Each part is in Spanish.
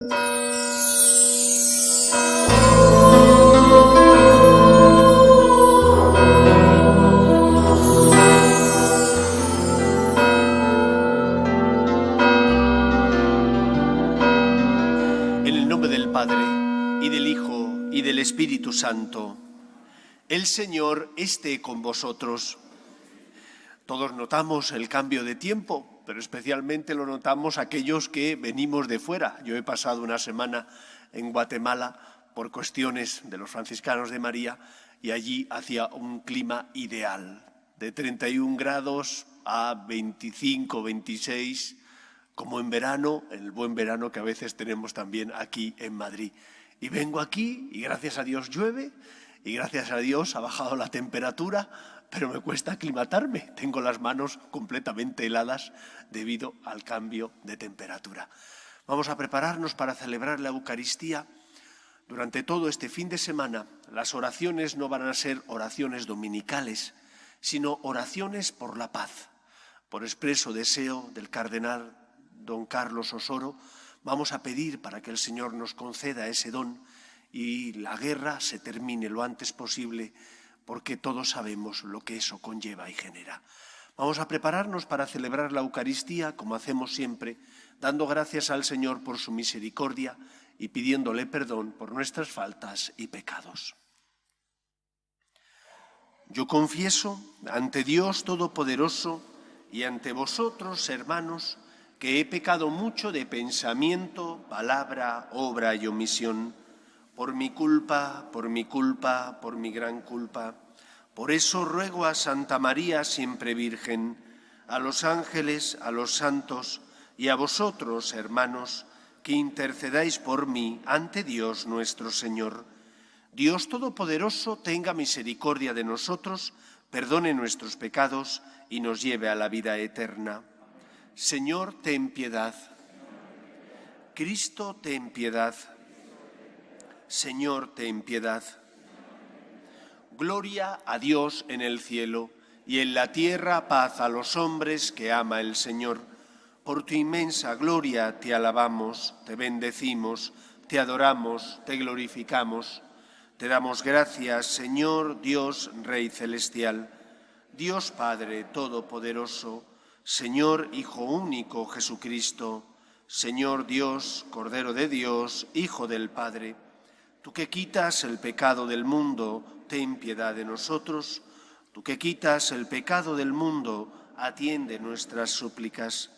En el nombre del Padre, y del Hijo, y del Espíritu Santo, el Señor esté con vosotros. Todos notamos el cambio de tiempo, pero especialmente lo notamos aquellos que venimos de fuera. Yo he pasado una semana en Guatemala por cuestiones de los franciscanos de María y allí hacía un clima ideal, de 31 grados a 25, 26, como en verano, el buen verano que a veces tenemos también aquí en Madrid. Y vengo aquí y gracias a Dios llueve y gracias a Dios ha bajado la temperatura, pero me cuesta aclimatarme. Tengo las manos completamente heladas debido al cambio de temperatura. Vamos a prepararnos para celebrar la Eucaristía. Durante todo este fin de semana, las oraciones no van a ser oraciones dominicales, sino oraciones por la paz. Por expreso deseo del cardenal don Carlos Osoro, vamos a pedir para que el Señor nos conceda ese don y la guerra se termine lo antes posible, porque todos sabemos lo que eso conlleva y genera. Vamos a prepararnos para celebrar la Eucaristía, como hacemos siempre, dando gracias al Señor por su misericordia y pidiéndole perdón por nuestras faltas y pecados. Yo confieso ante Dios Todopoderoso y ante vosotros, hermanos, que he pecado mucho de pensamiento, palabra, obra y omisión, por mi culpa, por mi gran culpa. Por eso ruego a Santa María, siempre Virgen, a los ángeles, a los santos y a vosotros, hermanos, que intercedáis por mí ante Dios nuestro Señor. Dios Todopoderoso tenga misericordia de nosotros, perdone nuestros pecados y nos lleve a la vida eterna. Señor, ten piedad. Cristo, ten piedad. Señor, ten piedad. Gloria a Dios en el cielo y en la tierra paz a los hombres que ama el Señor. Por tu inmensa gloria te alabamos, te bendecimos, te adoramos, te glorificamos. Te damos gracias, Señor Dios, Rey celestial, Dios Padre Todopoderoso, Señor Hijo único Jesucristo, Señor Dios, Cordero de Dios, Hijo del Padre. Tú que quitas el pecado del mundo, ten piedad de nosotros. Tú que quitas el pecado del mundo, atiende nuestras súplicas.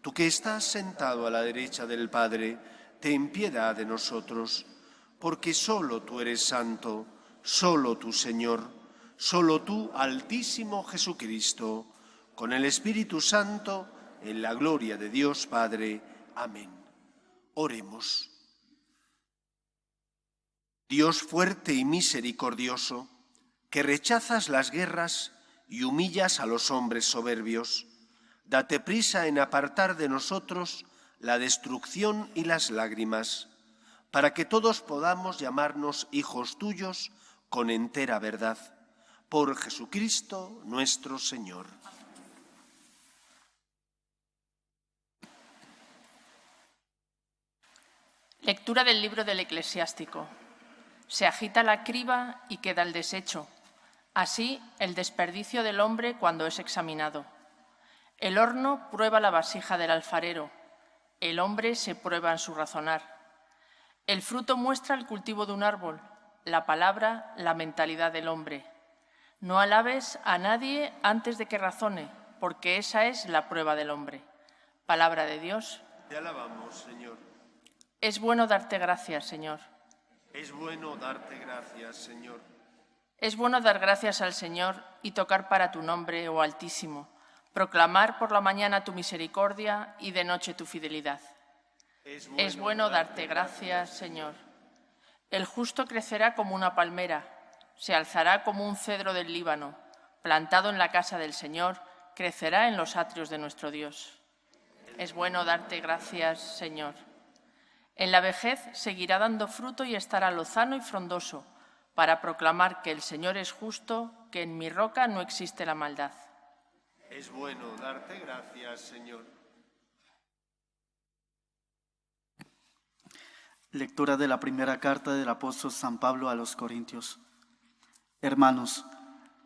Tú que estás sentado a la derecha del Padre, ten piedad de nosotros. Porque solo tú eres santo, solo tú, Señor, solo tú, Altísimo Jesucristo, con el Espíritu Santo, en la gloria de Dios Padre. Amén. Oremos. Dios fuerte y misericordioso, que rechazas las guerras y humillas a los hombres soberbios, date prisa en apartar de nosotros la destrucción y las lágrimas, para que todos podamos llamarnos hijos tuyos con entera verdad. Por Jesucristo nuestro Señor. Lectura del libro del Eclesiástico. Se agita la criba y queda el desecho, así el desperdicio del hombre cuando es examinado. El horno prueba la vasija del alfarero, el hombre se prueba en su razonar. El fruto muestra el cultivo de un árbol, la palabra, la mentalidad del hombre. No alabes a nadie antes de que razone, porque esa es la prueba del hombre. Palabra de Dios. Te alabamos, Señor. Es bueno darte gracias, Señor. Es bueno darte gracias, Señor. Es bueno dar gracias al Señor y tocar para tu nombre, oh Altísimo, proclamar por la mañana tu misericordia y de noche tu fidelidad. Es bueno darte gracias, Señor. El justo crecerá como una palmera, se alzará como un cedro del Líbano, plantado en la casa del Señor, crecerá en los atrios de nuestro Dios. Es bueno darte gracias, Señor. En la vejez seguirá dando fruto y estará lozano y frondoso, para proclamar que el Señor es justo, que en mi roca no existe la maldad. Es bueno darte gracias, Señor. Lectura de la primera carta del apóstol San Pablo a los Corintios. Hermanos,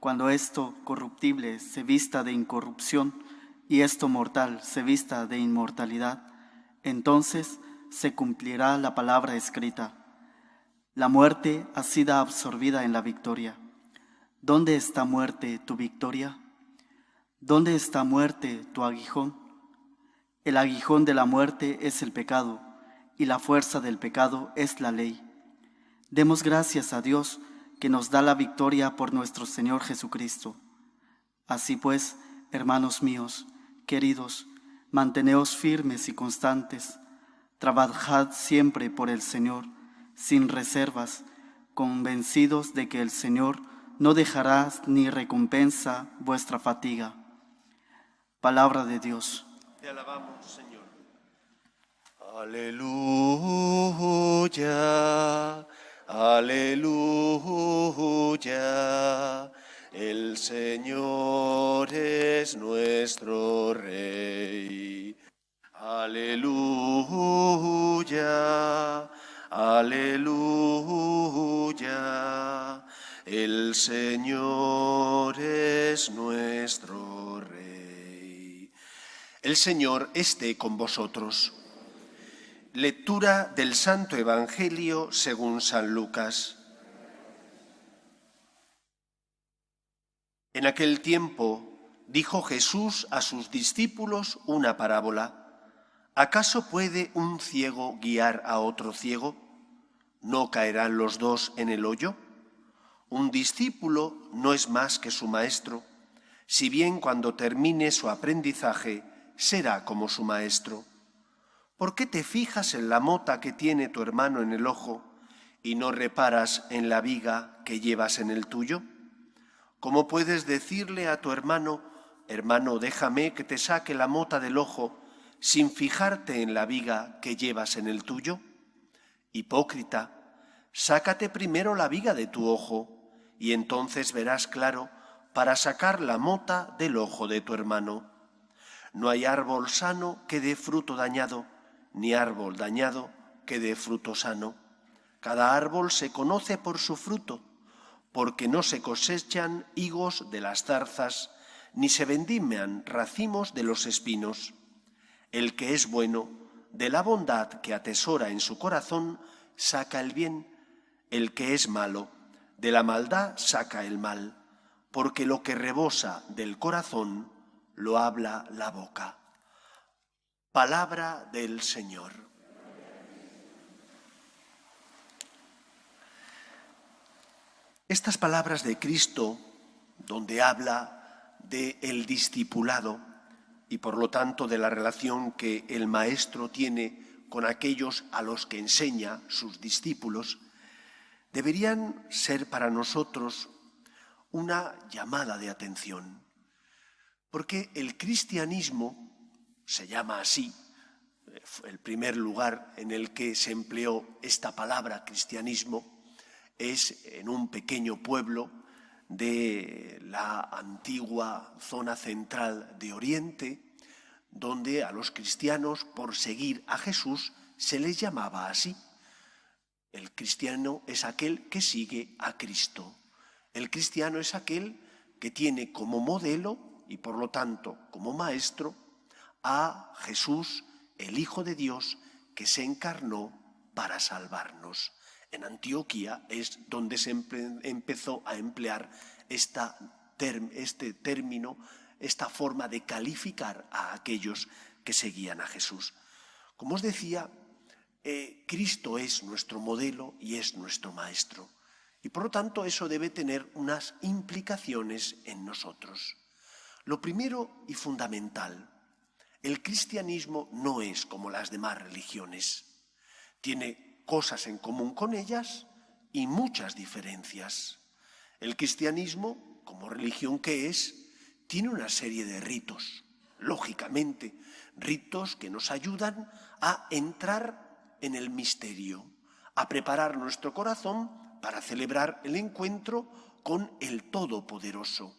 cuando esto corruptible se vista de incorrupción y esto mortal se vista de inmortalidad, entonces se cumplirá la palabra escrita: la muerte ha sido absorbida en la victoria. ¿Dónde está, muerte, tu victoria? ¿Dónde está, muerte, tu aguijón? El aguijón de la muerte es el pecado, y la fuerza del pecado es la ley. Demos gracias a Dios que nos da la victoria por nuestro Señor Jesucristo. Así pues, hermanos míos, queridos, manteneos firmes y constantes. Trabajad siempre por el Señor, sin reservas, convencidos de que el Señor no dejará ni recompensa vuestra fatiga. Palabra de Dios. Te alabamos, Señor. Aleluya, aleluya. El Señor es nuestro Rey. Aleluya, aleluya. El Señor es nuestro Rey. El Señor esté con vosotros. Lectura del Santo Evangelio según San Lucas. En aquel tiempo dijo Jesús a sus discípulos una parábola. ¿Acaso puede un ciego guiar a otro ciego? ¿No caerán los dos en el hoyo? Un discípulo no es más que su maestro, si bien cuando termine su aprendizaje será como su maestro. ¿Por qué te fijas en la mota que tiene tu hermano en el ojo y no reparas en la viga que llevas en el tuyo? ¿Cómo puedes decirle a tu hermano, hermano, déjame que te saque la mota del ojo, sin fijarte en la viga que llevas en el tuyo? Hipócrita, sácate primero la viga de tu ojo, y entonces verás claro para sacar la mota del ojo de tu hermano. No hay árbol sano que dé fruto dañado, ni árbol dañado que dé fruto sano. Cada árbol se conoce por su fruto, porque no se cosechan higos de las zarzas, ni se vendimian racimos de los espinos. El que es bueno, de la bondad que atesora en su corazón, saca el bien. El que es malo, de la maldad saca el mal, porque lo que rebosa del corazón lo habla la boca. Palabra del Señor. Estas palabras de Cristo, donde habla del discipulado y por lo tanto de la relación que el Maestro tiene con aquellos a los que enseña, sus discípulos, deberían ser para nosotros una llamada de atención, porque el cristianismo se llama así, el primer lugar en el que se empleó esta palabra cristianismo es en un pequeño pueblo de la antigua zona central de Oriente, donde a los cristianos, por seguir a Jesús, se les llamaba así. El cristiano es aquel que sigue a Cristo. El cristiano es aquel que tiene como modelo y por lo tanto como maestro a Jesús, el Hijo de Dios, que se encarnó para salvarnos. En Antioquía es donde se empezó a emplear este término, esta forma de calificar a aquellos que seguían a Jesús. Como os decía, Cristo es nuestro modelo y es nuestro maestro. Y por lo tanto eso debe tener unas implicaciones en nosotros. Lo primero y fundamental, el cristianismo no es como las demás religiones. Tiene cosas en común con ellas y muchas diferencias. El cristianismo, como religión que es, tiene una serie de ritos, lógicamente, ritos que nos ayudan a entrar en el misterio, a preparar nuestro corazón para celebrar el encuentro con el Todopoderoso.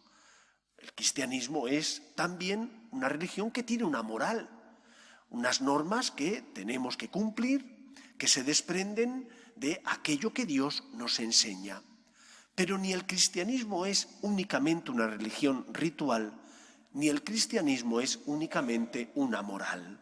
El cristianismo es también una religión que tiene una moral, unas normas que tenemos que cumplir que se desprenden de aquello que Dios nos enseña. Pero ni el cristianismo es únicamente una religión ritual, ni el cristianismo es únicamente una moral.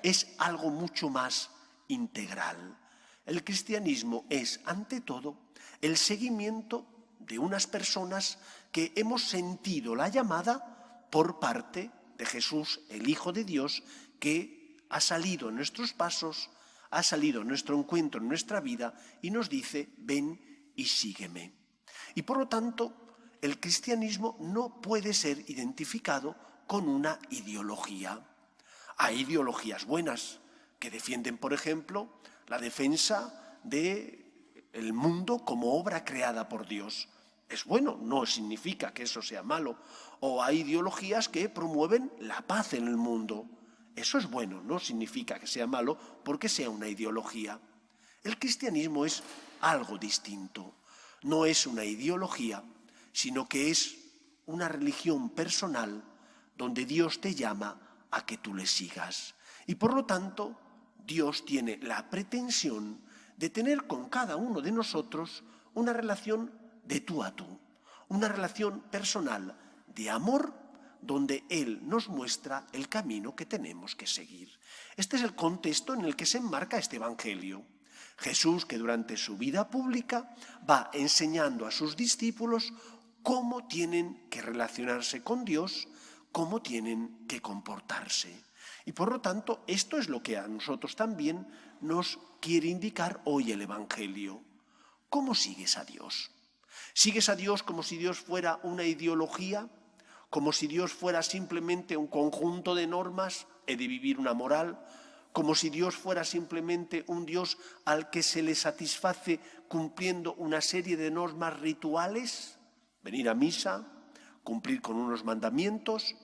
Es algo mucho más integral. El cristianismo es, ante todo, el seguimiento de unas personas que hemos sentido la llamada por parte de Jesús, el Hijo de Dios, que ha salido en nuestros pasos, ha salido en nuestro encuentro, en nuestra vida, y nos dice: ven y sígueme. Y por lo tanto, el cristianismo no puede ser identificado con una ideología. Hay ideologías buenas que defienden, por ejemplo, la defensa del mundo como obra creada por Dios. Es bueno, no significa que eso sea malo. O hay ideologías que promueven la paz en el mundo. Eso es bueno, no significa que sea malo porque sea una ideología. El cristianismo es algo distinto. No es una ideología, sino que es una religión personal donde Dios te llama a que tú le sigas. Y por lo tanto, Dios tiene la pretensión de tener con cada uno de nosotros una relación de tú a tú, una relación personal de amor donde Él nos muestra el camino que tenemos que seguir. Este es el contexto en el que se enmarca este Evangelio. Jesús, que durante su vida pública va enseñando a sus discípulos cómo tienen que relacionarse con Dios, cómo tienen que comportarse. Y por lo tanto, esto es lo que a nosotros también nos quiere indicar hoy el Evangelio. ¿Cómo sigues a Dios? ¿Sigues a Dios como si Dios fuera una ideología? ¿Como si Dios fuera simplemente un conjunto de normas? ¿He de vivir una moral? ¿Como si Dios fuera simplemente un Dios al que se le satisface cumpliendo una serie de normas rituales? ¿Venir a misa? ¿Cumplir con unos mandamientos?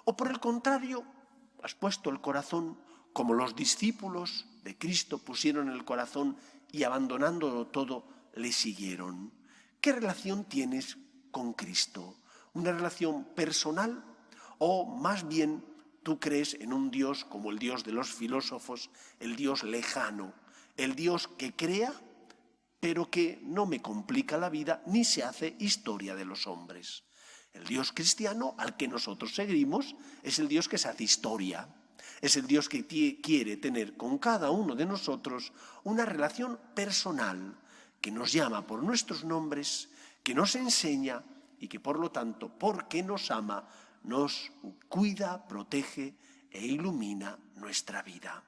¿O por el contrario, has puesto el corazón como los discípulos de Cristo pusieron el corazón y abandonándolo todo le siguieron? ¿Qué relación tienes con Cristo? ¿Una relación personal o más bien tú crees en un Dios como el Dios de los filósofos, el Dios lejano, el Dios que crea pero que no me complica la vida ni se hace historia de los hombres? El Dios cristiano al que nosotros seguimos es el Dios que se hace historia, es el Dios que quiere tener con cada uno de nosotros una relación personal, que nos llama por nuestros nombres, que nos enseña y que por lo tanto, porque nos ama, nos cuida, protege e ilumina nuestra vida.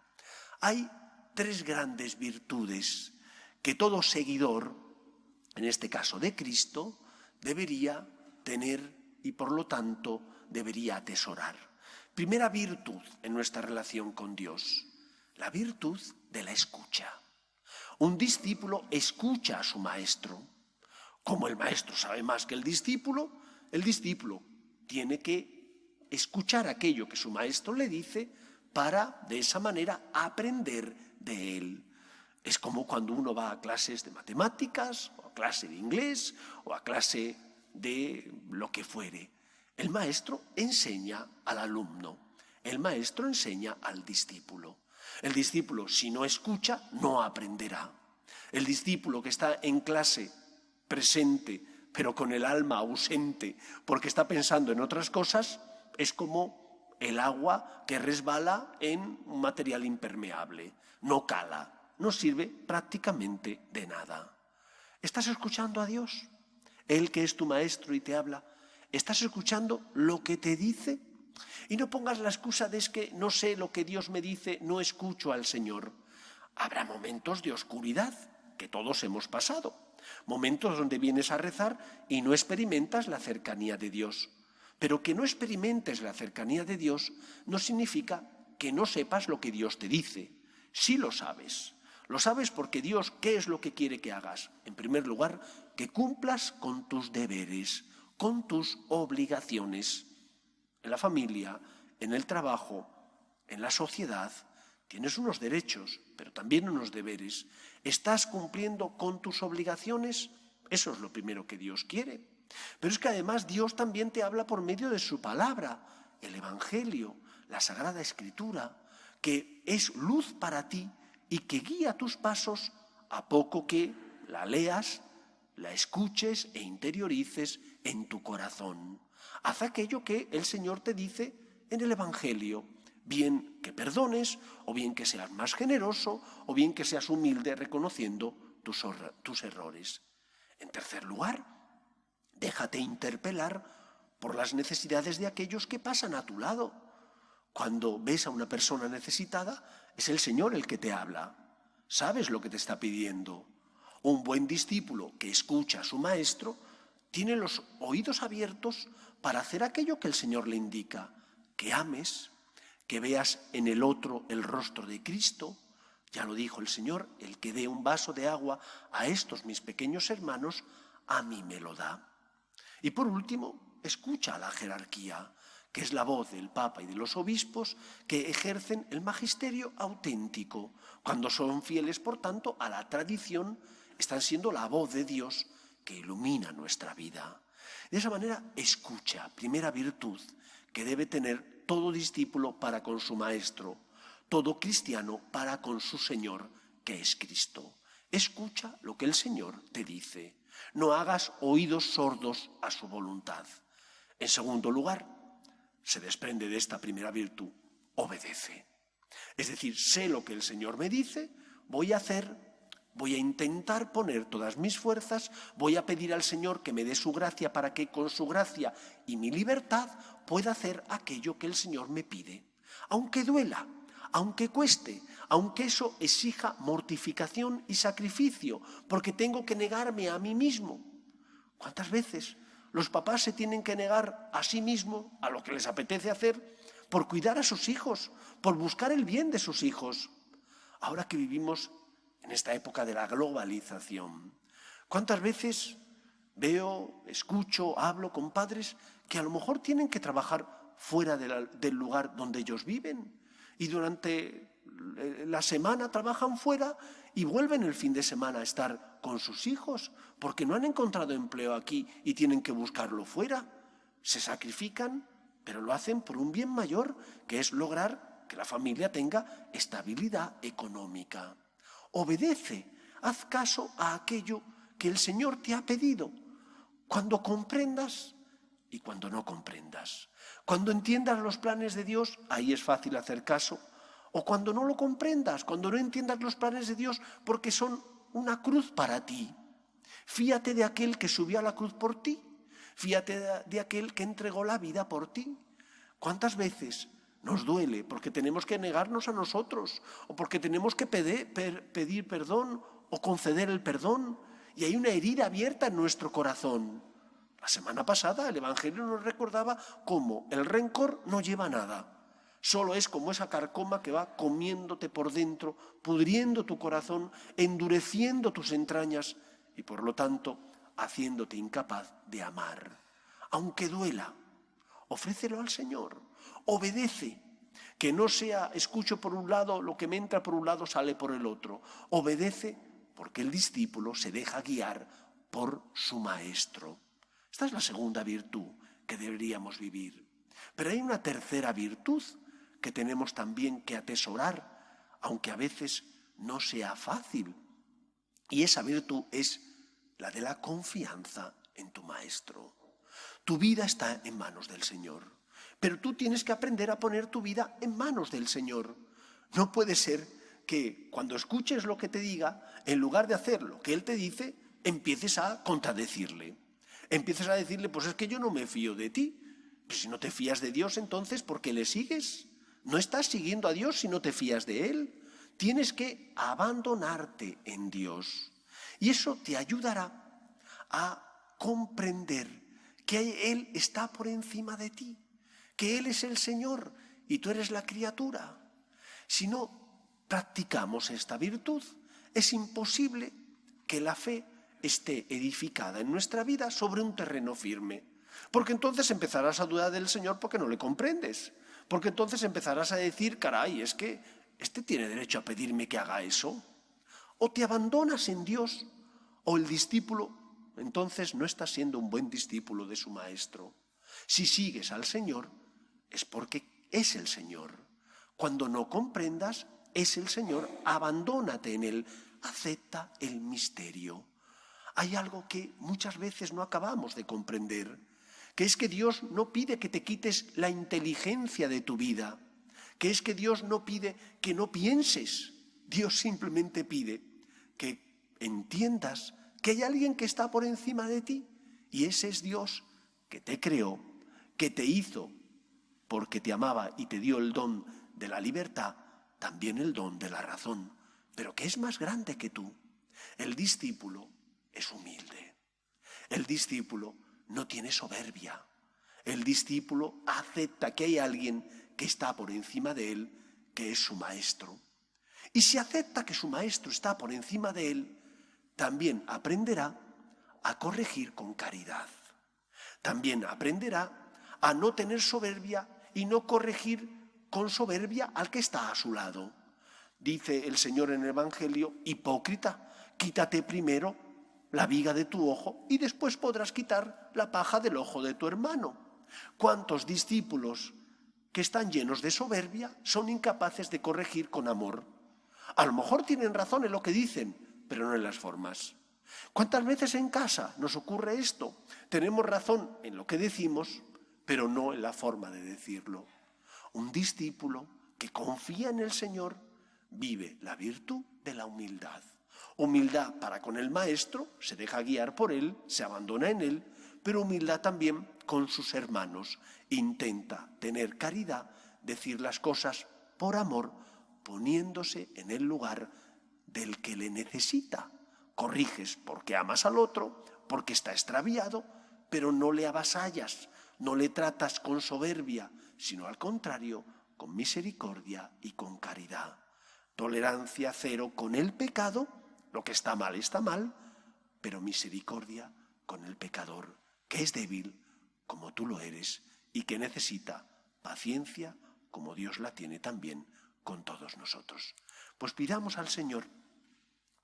Hay tres grandes virtudes que todo seguidor, en este caso de Cristo, debería tener y por lo tanto debería atesorar. Primera virtud en nuestra relación con Dios, la virtud de la escucha. Un discípulo escucha a su maestro. Como el maestro sabe más que el discípulo tiene que escuchar aquello que su maestro le dice para, de esa manera, aprender de él. Es como cuando uno va a clases de matemáticas, o a clase de inglés, o a clase de lo que fuere. El maestro enseña al alumno, el maestro enseña al discípulo. El discípulo, si no escucha, no aprenderá. El discípulo que está en clase presente, pero con el alma ausente, porque está pensando en otras cosas, es como el agua que resbala en un material impermeable. No cala, no sirve prácticamente de nada. ¿Estás escuchando a Dios? Él que es tu maestro y te habla. ¿Estás escuchando lo que te dice? Y no pongas la excusa de es que no sé lo que Dios me dice, no escucho al Señor. Habrá momentos de oscuridad que todos hemos pasado. Momentos donde vienes a rezar y no experimentas la cercanía de Dios. Pero que no experimentes la cercanía de Dios no significa que no sepas lo que Dios te dice. Sí lo sabes. Lo sabes porque Dios, ¿qué es lo que quiere que hagas? En primer lugar, que cumplas con tus deberes, con tus obligaciones. En la familia, en el trabajo, en la sociedad, tienes unos derechos, pero también unos deberes. ¿Estás cumpliendo con tus obligaciones? Eso es lo primero que Dios quiere. Pero es que además Dios también te habla por medio de su palabra, el Evangelio, la Sagrada Escritura, que es luz para ti y que guía tus pasos a poco que la leas, la escuches e interiorices en tu corazón. Haz aquello que el Señor te dice en el Evangelio, bien que perdones, o bien que seas más generoso, o bien que seas humilde reconociendo tus errores. En tercer lugar, déjate interpelar por las necesidades de aquellos que pasan a tu lado. Cuando ves a una persona necesitada, es el Señor el que te habla. Sabes lo que te está pidiendo. Un buen discípulo que escucha a su maestro tiene los oídos abiertos para hacer aquello que el Señor le indica, que ames, que veas en el otro el rostro de Cristo. Ya lo dijo el Señor, el que dé un vaso de agua a estos mis pequeños hermanos, a mí me lo da. Y por último, escucha a la jerarquía, que es la voz del Papa y de los obispos que ejercen el magisterio auténtico. Cuando son fieles, por tanto, a la tradición, están siendo la voz de Dios que ilumina nuestra vida. De esa manera, escucha, primera virtud que debe tener todo discípulo para con su maestro, todo cristiano para con su Señor, que es Cristo. Escucha lo que el Señor te dice. No hagas oídos sordos a su voluntad. En segundo lugar, se desprende de esta primera virtud, obedece. Es decir, sé lo que el Señor me dice, voy a hacer, voy a intentar poner todas mis fuerzas, voy a pedir al Señor que me dé su gracia para que con su gracia y mi libertad pueda hacer aquello que el Señor me pide. Aunque duela, aunque cueste, aunque eso exija mortificación y sacrificio, porque tengo que negarme a mí mismo. ¿Cuántas veces los papás se tienen que negar a sí mismos, a lo que les apetece hacer, por cuidar a sus hijos, por buscar el bien de sus hijos? Ahora que vivimos en esta época de la globalización, ¿cuántas veces veo, escucho, hablo con padres que a lo mejor tienen que trabajar fuera del lugar donde ellos viven y durante la semana trabajan fuera y vuelven el fin de semana a estar con sus hijos porque no han encontrado empleo aquí y tienen que buscarlo fuera? Se sacrifican, pero lo hacen por un bien mayor, que es lograr que la familia tenga estabilidad económica. Obedece, haz caso a aquello que el Señor te ha pedido, cuando comprendas y cuando no comprendas. Cuando entiendas los planes de Dios, ahí es fácil hacer caso. O cuando no lo comprendas, cuando no entiendas los planes de Dios porque son una cruz para ti. Fíate de aquel que subió a la cruz por ti. Fíate de aquel que entregó la vida por ti. ¿Cuántas veces nos duele porque tenemos que negarnos a nosotros o porque tenemos que pedir perdón o conceder el perdón y hay una herida abierta en nuestro corazón? La semana pasada el Evangelio nos recordaba cómo el rencor no lleva a nada. Solo es como esa carcoma que va comiéndote por dentro, pudriendo tu corazón, endureciendo tus entrañas y por lo tanto haciéndote incapaz de amar. Aunque duela, ofrécelo al Señor, obedece, que no sea escucho por un lado, lo que me entra por un lado sale por el otro. Obedece porque el discípulo se deja guiar por su maestro. Esta es la segunda virtud que deberíamos vivir. Pero hay una tercera virtud que tenemos también que atesorar, aunque a veces no sea fácil. Y esa virtud es la de la confianza en tu maestro. Tu vida está en manos del Señor, pero tú tienes que aprender a poner tu vida en manos del Señor. No puede ser que cuando escuches lo que te diga, en lugar de hacer lo que Él te dice, empieces a contradecirle. Empieces a decirle, pues es que yo no me fío de ti. Pues si no te fías de Dios, entonces, ¿por qué le sigues? No estás siguiendo a Dios si no te fías de Él. Tienes que abandonarte en Dios. Y eso te ayudará a comprender que Él está por encima de ti, que Él es el Señor y tú eres la criatura. Si no practicamos esta virtud, es imposible que la fe esté edificada en nuestra vida sobre un terreno firme. Porque entonces empezarás a dudar del Señor porque no le comprendes. Porque entonces empezarás a decir, caray, es que este tiene derecho a pedirme que haga eso. O te abandonas en Dios, o el discípulo, entonces no está siendo un buen discípulo de su maestro. Si sigues al Señor, es porque es el Señor. Cuando no comprendas, es el Señor, abandónate en Él, acepta el misterio. Hay algo que muchas veces no acabamos de comprender, que es que Dios no pide que te quites la inteligencia de tu vida, que es que Dios no pide que no pienses, Dios simplemente pide que entiendas que hay alguien que está por encima de ti, y ese es Dios que te creó, que te hizo porque te amaba y te dio el don de la libertad, también el don de la razón, pero que es más grande que tú. El discípulo es humilde. El discípulo no tiene soberbia. El discípulo acepta que hay alguien que está por encima de él, que es su maestro. Y si acepta que su maestro está por encima de él, también aprenderá a corregir con caridad. También aprenderá a no tener soberbia y no corregir con soberbia al que está a su lado. Dice el Señor en el Evangelio: hipócrita, quítate primero la viga de tu ojo y después podrás quitar la paja del ojo de tu hermano. ¿Cuántos discípulos que están llenos de soberbia son incapaces de corregir con amor? A lo mejor tienen razón en lo que dicen, pero no en las formas. ¿Cuántas veces en casa nos ocurre esto? Tenemos razón en lo que decimos, pero no en la forma de decirlo. Un discípulo que confía en el Señor vive la virtud de la humildad. Humildad para con el Maestro, se deja guiar por Él, se abandona en Él, pero humildad también con sus hermanos. Intenta tener caridad, decir las cosas por amor, poniéndose en el lugar del que le necesita. Corriges porque amas al otro, porque está extraviado, pero no le avasallas, no le tratas con soberbia, sino al contrario, con misericordia y con caridad. Tolerancia cero con el pecado, lo que está mal, pero misericordia con el pecador, que es débil como tú lo eres y que necesita paciencia como Dios la tiene también con todos nosotros. Pues pidamos al Señor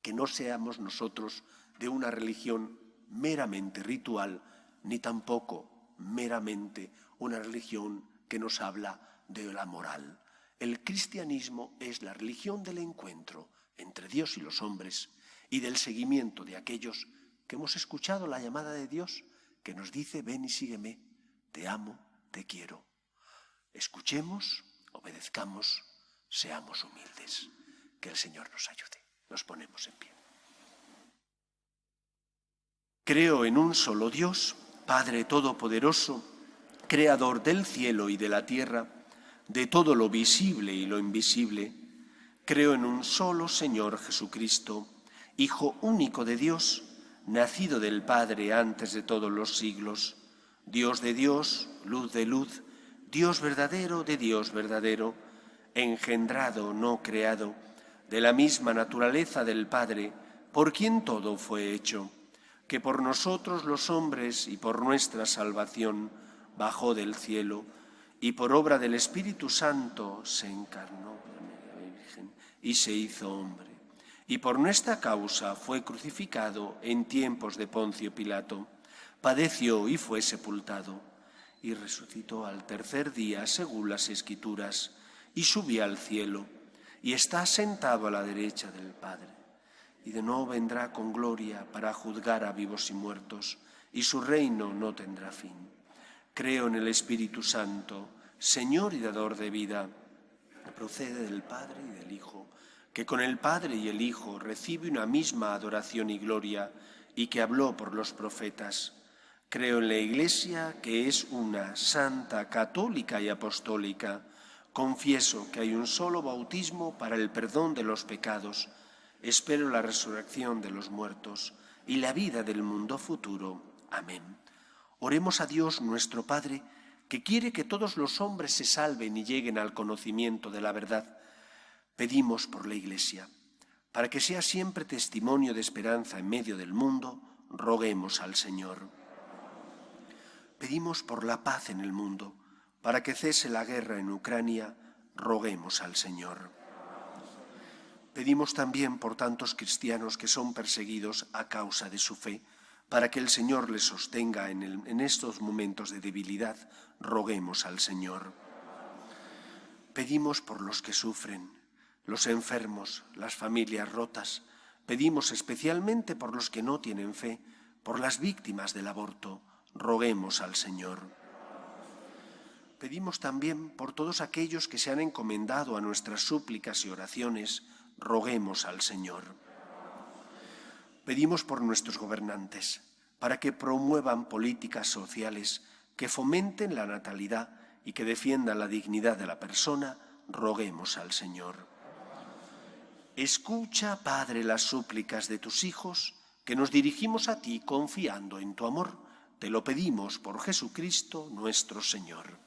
que no seamos nosotros de una religión meramente ritual, ni tampoco meramente una religión que nos habla de la moral. El cristianismo es la religión del encuentro entre Dios y los hombres y del seguimiento de aquellos que hemos escuchado la llamada de Dios que nos dice: ven y sígueme, te amo, te quiero. Escuchemos, obedezcamos, seamos humildes. Que el Señor nos ayude. Nos ponemos en pie. Creo en un solo Dios, Padre Todopoderoso, Creador del cielo y de la tierra, de todo lo visible y lo invisible. Creo en un solo Señor Jesucristo, Hijo único de Dios, nacido del Padre antes de todos los siglos, Dios de Dios, luz de luz, Dios verdadero de Dios verdadero, engendrado, no creado, de la misma naturaleza del Padre, por quien todo fue hecho, que por nosotros los hombres y por nuestra salvación bajó del cielo, y por obra del Espíritu Santo se encarnó y se hizo hombre. Y por nuestra causa fue crucificado en tiempos de Poncio Pilato, padeció y fue sepultado, y resucitó al tercer día según las Escrituras, y subió al cielo, y está sentado a la derecha del Padre. Y de nuevo vendrá con gloria para juzgar a vivos y muertos, y su reino no tendrá fin. Creo en el Espíritu Santo, Señor y dador de vida, que procede del Padre y del Hijo, que con el Padre y el Hijo recibe una misma adoración y gloria, y que habló por los profetas. Creo en la Iglesia, que es una, santa, católica y apostólica. Confieso que hay un solo bautismo para el perdón de los pecados. Espero la resurrección de los muertos y la vida del mundo futuro. Amén. Oremos a Dios nuestro Padre, que quiere que todos los hombres se salven y lleguen al conocimiento de la verdad. Pedimos por la Iglesia, para que sea siempre testimonio de esperanza en medio del mundo, roguemos al Señor. Pedimos por la paz en el mundo, para que cese la guerra en Ucrania, roguemos al Señor. Pedimos también por tantos cristianos que son perseguidos a causa de su fe, para que el Señor les sostenga en estos momentos de debilidad, roguemos al Señor. Pedimos por los que sufren, los enfermos, las familias rotas. Pedimos especialmente por los que no tienen fe, por las víctimas del aborto. Roguemos al Señor. Pedimos también por todos aquellos que se han encomendado a nuestras súplicas y oraciones. Roguemos al Señor. Pedimos por nuestros gobernantes, para que promuevan políticas sociales que fomenten la natalidad y que defiendan la dignidad de la persona. Roguemos al Señor. Escucha, Padre, las súplicas de tus hijos, que nos dirigimos a ti confiando en tu amor. Te lo pedimos por Jesucristo nuestro Señor.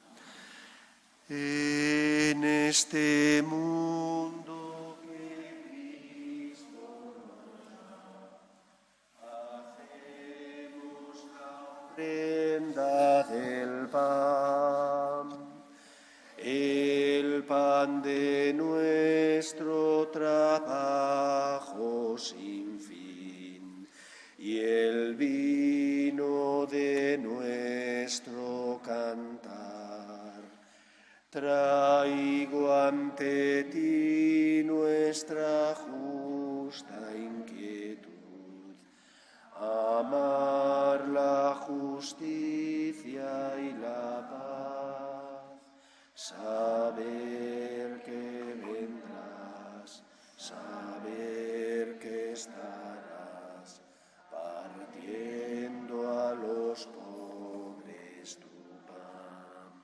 En este mundo que Cristo nos da, hacemos la ofrenda del pan de nuestro trabajo sin fin, y el vino de nuestro cantar. Traigo ante ti nuestra justa inquietud, amar la justicia y la paz, saber que vendrás, saber que estarás partiendo a los pobres tu pan,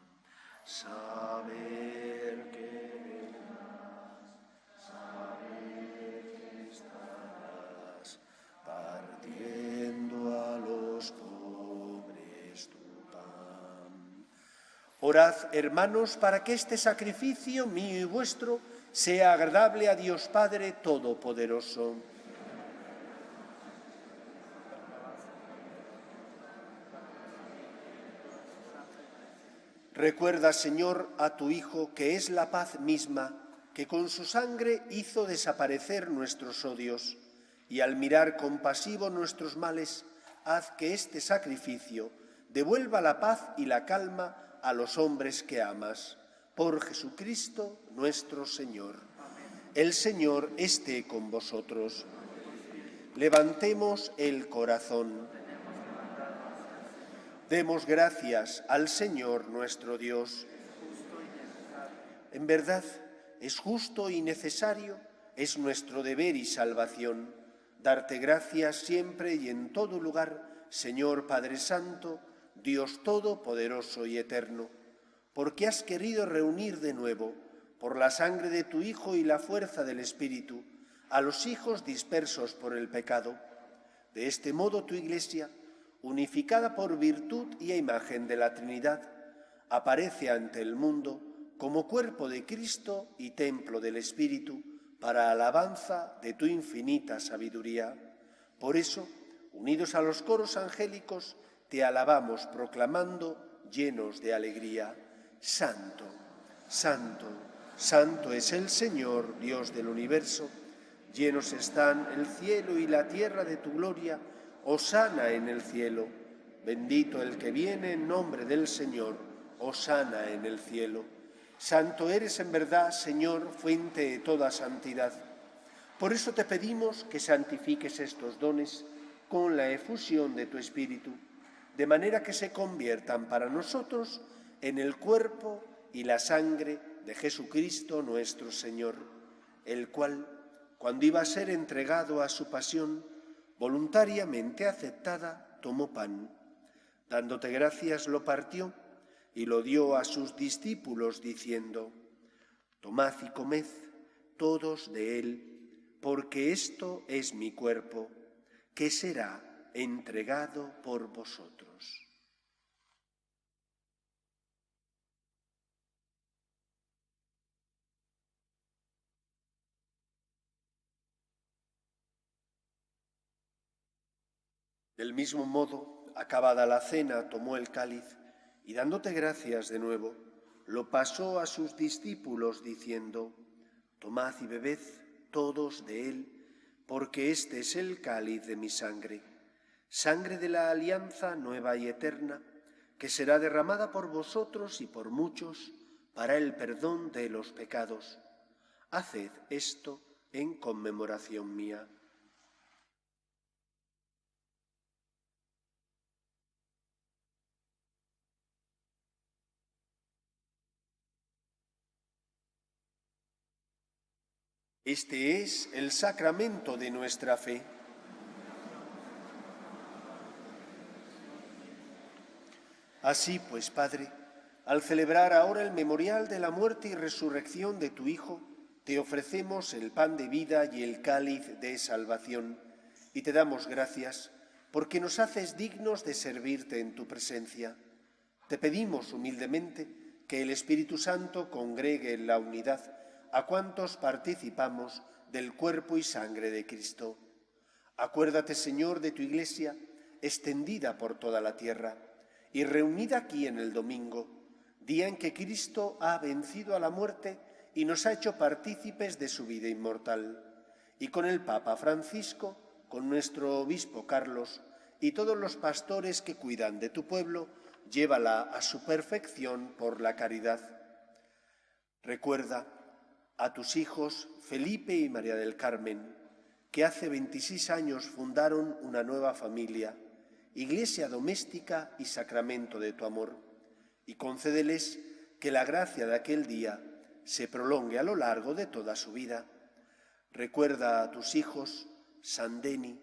saber que vendrás, saber que estarás partiendo a los pobres tu pan. Orad, hermanos, para que este sacrificio mío y vuestro sea agradable a Dios Padre Todopoderoso. Recuerda, Señor, a tu Hijo, que es la paz misma, que con su sangre hizo desaparecer nuestros odios, y al mirar compasivo nuestros males, haz que este sacrificio devuelva la paz y la calma a los hombres que amas. Por Jesucristo nuestro Señor. El Señor esté con vosotros. Levantemos el corazón. Demos gracias al Señor nuestro Dios. En verdad, es justo y necesario, es nuestro deber y salvación, darte gracias siempre y en todo lugar, Señor Padre Santo, Dios Todopoderoso y Eterno, porque has querido reunir de nuevo, por la sangre de tu Hijo y la fuerza del Espíritu, a los hijos dispersos por el pecado. De este modo tu Iglesia, unificada por virtud y a imagen de la Trinidad, aparece ante el mundo como cuerpo de Cristo y templo del Espíritu, para alabanza de tu infinita sabiduría. Por eso, unidos a los coros angélicos, te alabamos proclamando, llenos de alegría: Santo, Santo, Santo es el Señor, Dios del universo. Llenos están el cielo y la tierra de tu gloria. Hosana en el cielo. Bendito el que viene en nombre del Señor. Hosana en el cielo. Santo eres en verdad, Señor, fuente de toda santidad. Por eso te pedimos que santifiques estos dones con la efusión de tu Espíritu, de manera que se conviertan para nosotros en el cuerpo y la sangre de Jesucristo nuestro Señor, el cual, cuando iba a ser entregado a su pasión, voluntariamente aceptada, tomó pan. Dándote gracias, lo partió y lo dio a sus discípulos, diciendo: Tomad y comed todos de él, porque esto es mi cuerpo, que será entregado por vosotros. Del mismo modo, acabada la cena, tomó el cáliz y, dándote gracias de nuevo, lo pasó a sus discípulos, diciendo: Tomad y bebed todos de él, porque este es el cáliz de mi sangre, sangre de la alianza nueva y eterna, que será derramada por vosotros y por muchos para el perdón de los pecados. Haced esto en conmemoración mía. Este es el sacramento de nuestra fe. Así pues, Padre, al celebrar ahora el memorial de la muerte y resurrección de tu Hijo, te ofrecemos el pan de vida y el cáliz de salvación, y te damos gracias porque nos haces dignos de servirte en tu presencia. Te pedimos humildemente que el Espíritu Santo congregue en la unidad a cuantos participamos del cuerpo y sangre de Cristo. Acuérdate, Señor, de tu Iglesia, extendida por toda la tierra, y reunida aquí en el domingo, día en que Cristo ha vencido a la muerte y nos ha hecho partícipes de su vida inmortal, y con el Papa Francisco, con nuestro obispo Carlos y todos los pastores que cuidan de tu pueblo, llévala a su perfección por la caridad. Recuerda a tus hijos Felipe y María del Carmen, que hace 26 años fundaron una nueva familia, Iglesia doméstica y sacramento de tu amor, y concédeles que la gracia de aquel día se prolongue a lo largo de toda su vida. Recuerda a tus hijos Sandeni,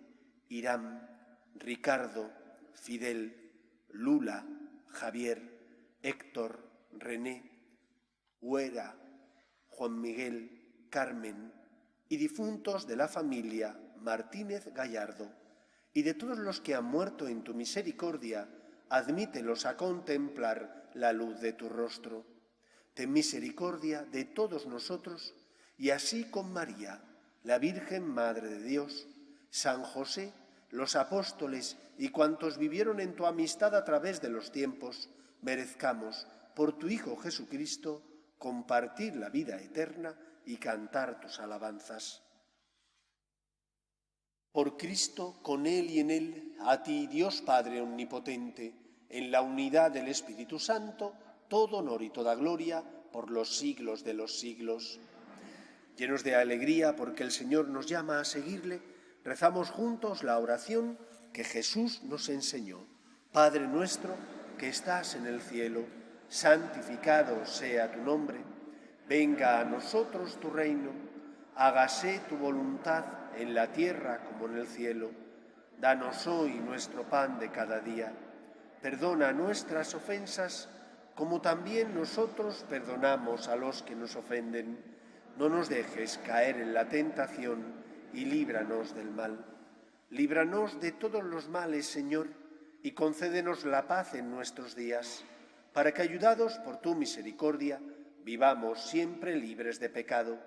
Irán, Ricardo, Fidel, Lula, Javier, Héctor, René, Huera, Juan Miguel, Carmen y difuntos de la familia Martínez Gallardo, y de todos los que han muerto en tu misericordia, admítelos a contemplar la luz de tu rostro. Ten misericordia de todos nosotros, y así con María, la Virgen Madre de Dios, San José, los apóstoles y cuantos vivieron en tu amistad a través de los tiempos, merezcamos, por tu Hijo Jesucristo, compartir la vida eterna y cantar tus alabanzas. Por Cristo, con Él y en Él, a ti, Dios Padre Omnipotente, en la unidad del Espíritu Santo, todo honor y toda gloria por los siglos de los siglos. Llenos de alegría porque el Señor nos llama a seguirle, rezamos juntos la oración que Jesús nos enseñó. Padre nuestro, que estás en el cielo, santificado sea tu nombre. Venga a nosotros tu reino. Hágase tu voluntad en la tierra como en el cielo. Danos hoy nuestro pan de cada día. Perdona nuestras ofensas, como también nosotros perdonamos a los que nos ofenden. No nos dejes caer en la tentación y líbranos del mal. Líbranos de todos los males, Señor, y concédenos la paz en nuestros días, para que, ayudados por tu misericordia, vivamos siempre libres de pecado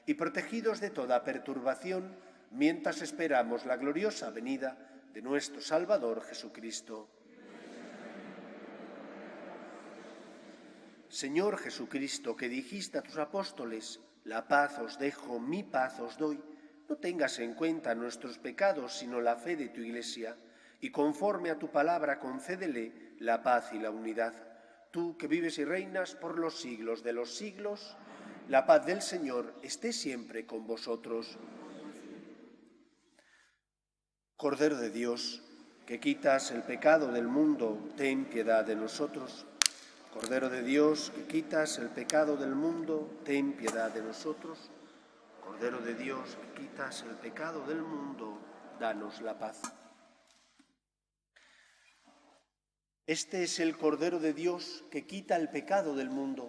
y protegidos de toda perturbación, mientras esperamos la gloriosa venida de nuestro Salvador Jesucristo. Señor Jesucristo, que dijiste a tus apóstoles, la paz os dejo, mi paz os doy, no tengas en cuenta nuestros pecados, sino la fe de tu Iglesia, y conforme a tu palabra concédele la paz y la unidad. Tú que vives y reinas por los siglos de los siglos, la paz del Señor esté siempre con vosotros. Cordero de Dios, que quitas el pecado del mundo, ten piedad de nosotros. Cordero de Dios, que quitas el pecado del mundo, ten piedad de nosotros. Cordero de Dios, que quitas el pecado del mundo, danos la paz. Este es el Cordero de Dios que quita el pecado del mundo.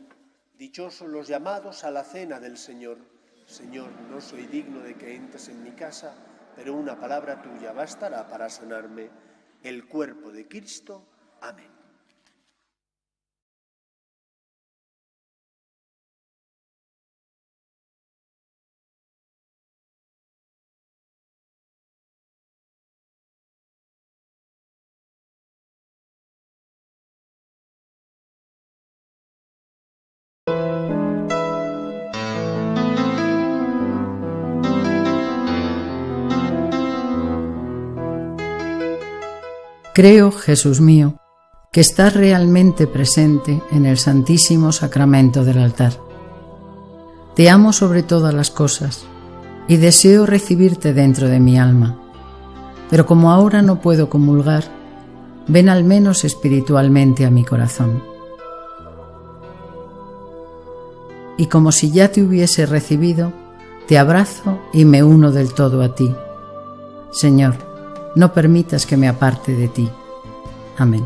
Dichosos los llamados a la cena del Señor. Señor, no soy digno de que entres en mi casa, pero una palabra tuya bastará para sanarme. El cuerpo de Cristo. Amén. Creo, Jesús mío, que estás realmente presente en el Santísimo Sacramento del altar. Te amo sobre todas las cosas y deseo recibirte dentro de mi alma. Pero como ahora no puedo comulgar, ven al menos espiritualmente a mi corazón. Y como si ya te hubiese recibido, te abrazo y me uno del todo a ti. Señor, no permitas que me aparte de ti. Amén.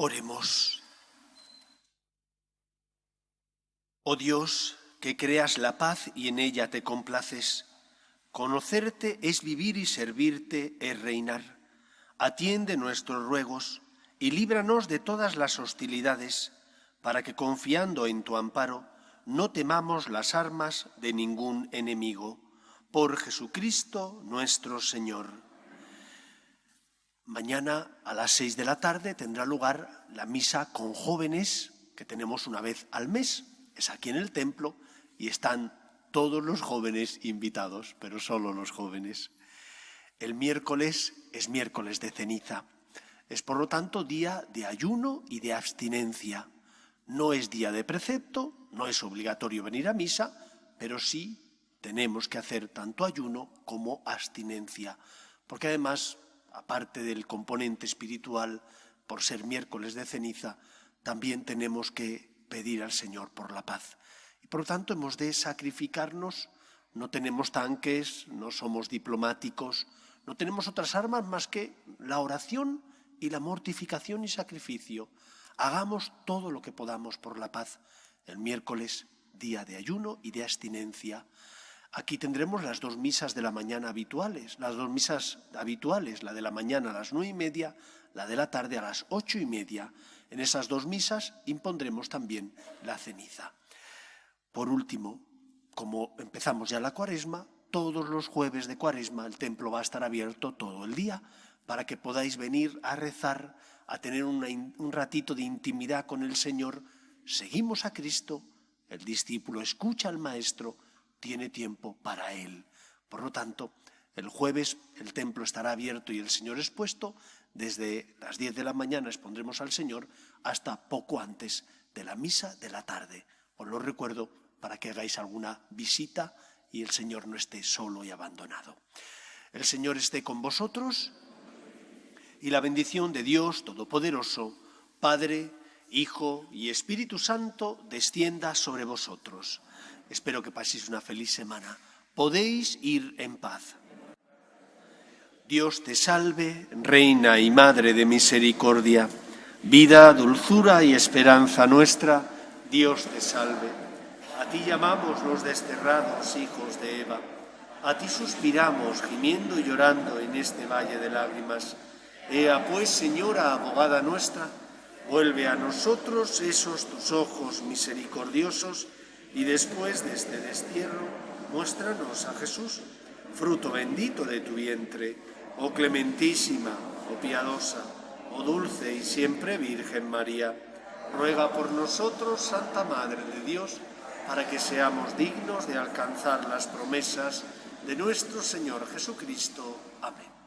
Oremos. Oh Dios, que creas la paz y en ella te complaces, conocerte es vivir y servirte es reinar. Atiende nuestros ruegos y líbranos de todas las hostilidades, para que confiando en tu amparo no temamos las armas de ningún enemigo. Por Jesucristo nuestro Señor. Mañana a las 6 de la tarde tendrá lugar la misa con jóvenes que tenemos una vez al mes. Es aquí en el templo y están todos los jóvenes invitados, pero solo los jóvenes. El miércoles es miércoles de ceniza. Es por lo tanto día de ayuno y de abstinencia. No es día de precepto, no es obligatorio venir a misa, pero sí tenemos que hacer tanto ayuno como abstinencia, porque además, aparte del componente espiritual, por ser miércoles de ceniza, también tenemos que pedir al Señor por la paz. Y por lo tanto hemos de sacrificarnos, no tenemos tanques, no somos diplomáticos, no tenemos otras armas más que la oración y la mortificación y sacrificio. Hagamos todo lo que podamos por la paz. El miércoles, día de ayuno y de abstinencia. Aquí tendremos las 2 misas de la mañana habituales, la de la mañana a las 9:30, la de la tarde a las 8:30. En esas 2 misas impondremos también la ceniza. Por último, como empezamos ya la Cuaresma, todos los jueves de Cuaresma el templo va a estar abierto todo el día para que podáis venir a rezar, a tener un ratito de intimidad con el Señor. Seguimos a Cristo, el discípulo escucha al Maestro, tiene tiempo para Él. Por lo tanto, el jueves el templo estará abierto y el Señor expuesto. Desde las 10 de la mañana expondremos al Señor hasta poco antes de la misa de la tarde. Os lo recuerdo para que hagáis alguna visita y el Señor no esté solo y abandonado. El Señor esté con vosotros y la bendición de Dios Todopoderoso, Padre, Hijo y Espíritu Santo, descienda sobre vosotros. Espero que paséis una feliz semana. Podéis ir en paz. Dios te salve, Reina y Madre de misericordia, vida, dulzura y esperanza nuestra. Dios te salve. A ti llamamos los desterrados hijos de Eva. A ti suspiramos, gimiendo y llorando en este valle de lágrimas. Ea pues, Señora, abogada nuestra, vuelve a nosotros esos tus ojos misericordiosos y después de este destierro, muéstranos a Jesús, fruto bendito de tu vientre, oh clementísima, oh piadosa, oh dulce y siempre Virgen María. Ruega por nosotros, Santa Madre de Dios, para que seamos dignos de alcanzar las promesas de nuestro Señor Jesucristo. Amén.